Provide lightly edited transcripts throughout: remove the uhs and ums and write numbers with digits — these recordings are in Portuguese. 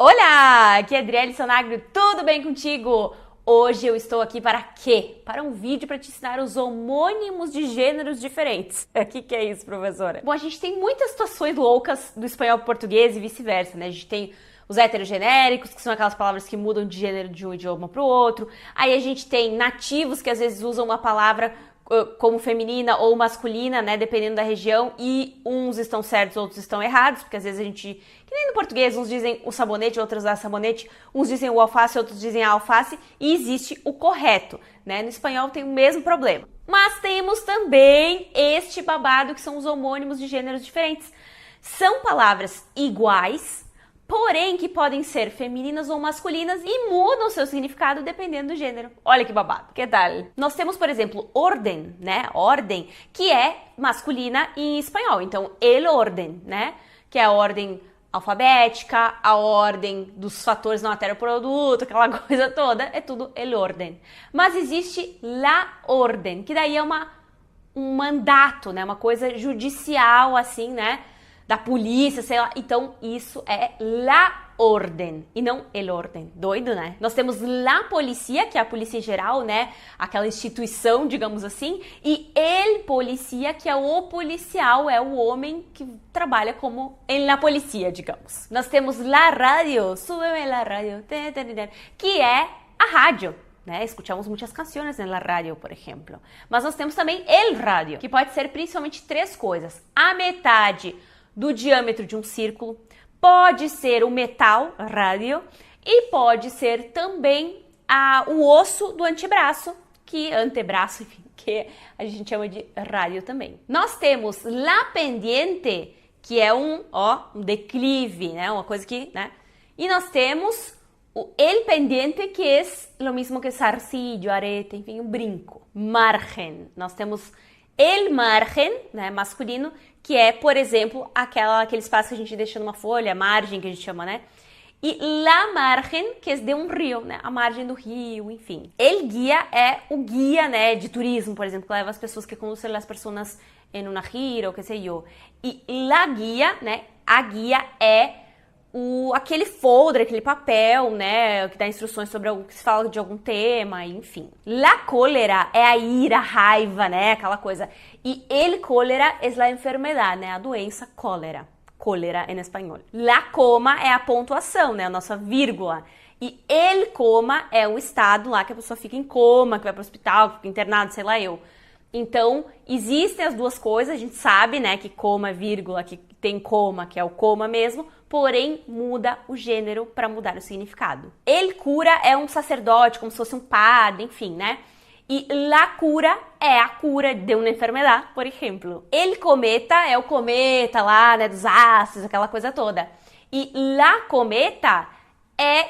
Olá, aqui é Adriele Sonagro, tudo bem contigo? Hoje eu estou aqui para quê? Para um vídeo para te ensinar os homônimos de gêneros diferentes. O que é isso, professora? Bom, a gente tem muitas situações loucas do espanhol para o português e vice-versa, né? A gente tem os heterogenéricos, que são aquelas palavras que mudam de gênero de um idioma para o outro. Aí a gente tem nativos, que às vezes usam uma palavra como feminina ou masculina, né, dependendo da região, e uns estão certos, outros estão errados, porque às vezes a gente, que nem no português, uns dizem o sabonete, outros a sabonete, uns dizem o alface, outros dizem a alface, e existe o correto, né, no espanhol tem o mesmo problema. Mas temos também este babado que são os homônimos de gêneros diferentes. São palavras iguais, porém que podem ser femininas ou masculinas e mudam seu significado dependendo do gênero. Olha que babado. Que tal? Nós temos, por exemplo, orden, né? Ordem, que é masculina em espanhol. Então, el orden, né? Que é a ordem alfabética, a ordem dos fatores não altera o produto, aquela coisa toda, é tudo el orden. Mas existe la orden, que daí é um mandato, né? Uma coisa judicial, assim, né? Da polícia, sei lá. Então, isso é la orden e não el orden. Doido, né? Nós temos la policía, que é a polícia em geral, né? Aquela instituição, digamos assim. E el policía, que é o policial, é o homem que trabalha como en la policía, digamos. Nós temos la radio, súbeme la radio, que é a rádio. Né? Escutamos muitas canções na rádio, por exemplo. Mas nós temos também el radio, que pode ser principalmente três coisas. A metade do diâmetro de um círculo, pode ser o metal, rádio, e pode ser também o osso do antebraço, antebraço, enfim, que a gente chama de rádio também. Nós temos la pendiente, que é um declive, né, uma coisa que, né, e nós temos o el pendiente, que é o mesmo que zarcillo, arete, enfim, um brinco. Margen, nós temos el margen, né, masculino, que é, por exemplo, aquele espaço que a gente deixa numa folha, a margem que a gente chama, né? E la margen, que é de um rio, né? A margem do rio, enfim. El guia é o guia, né, de turismo, por exemplo, que leva as pessoas que conduzem as pessoas em uma gira, ou que sei eu. E la guia, né? A guia é aquele folder, aquele papel, né, que dá instruções sobre que se fala de algum tema, enfim. La cólera é a ira, a raiva, né, aquela coisa. E el cólera é a enfermidade, né, a doença cólera. Cólera em espanhol. La coma é a pontuação, né, a nossa vírgula. E el coma é o estado lá que a pessoa fica em coma, que vai para o hospital, que fica internado, sei lá eu. Então, existem as duas coisas, a gente sabe, né, que coma, vírgula, que tem coma, que é o coma mesmo, porém muda o gênero para mudar o significado. El cura é um sacerdote, como se fosse um padre, enfim, né? E la cura é a cura de uma enfermidade, por exemplo. El cometa é o cometa lá, né, dos astros, aquela coisa toda. E la cometa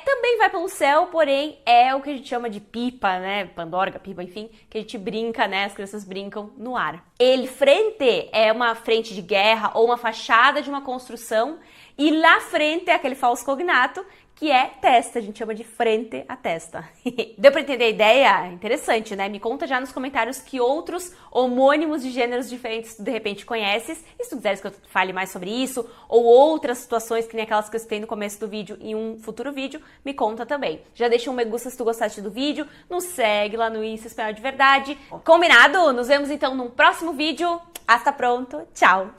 também vai pelo céu, porém é o que a gente chama de pipa, né? Pandorga, pipa, enfim, que a gente brinca, né? As crianças brincam no ar. El frente é uma frente de guerra ou uma fachada de uma construção. E la frente é aquele falso cognato, que é testa, a gente chama de frente à testa. Deu pra entender a ideia? Interessante, né? Me conta já nos comentários que outros homônimos de gêneros diferentes tu de repente conheces. E se tu quiseres que eu fale mais sobre isso, ou outras situações que nem aquelas que eu citei no começo do vídeo em um futuro vídeo, me conta também. Já deixa um me gusta se tu gostaste do vídeo, nos segue lá no Insta Espanhol de Verdade. Combinado? Nos vemos então num próximo vídeo. Hasta pronto, tchau!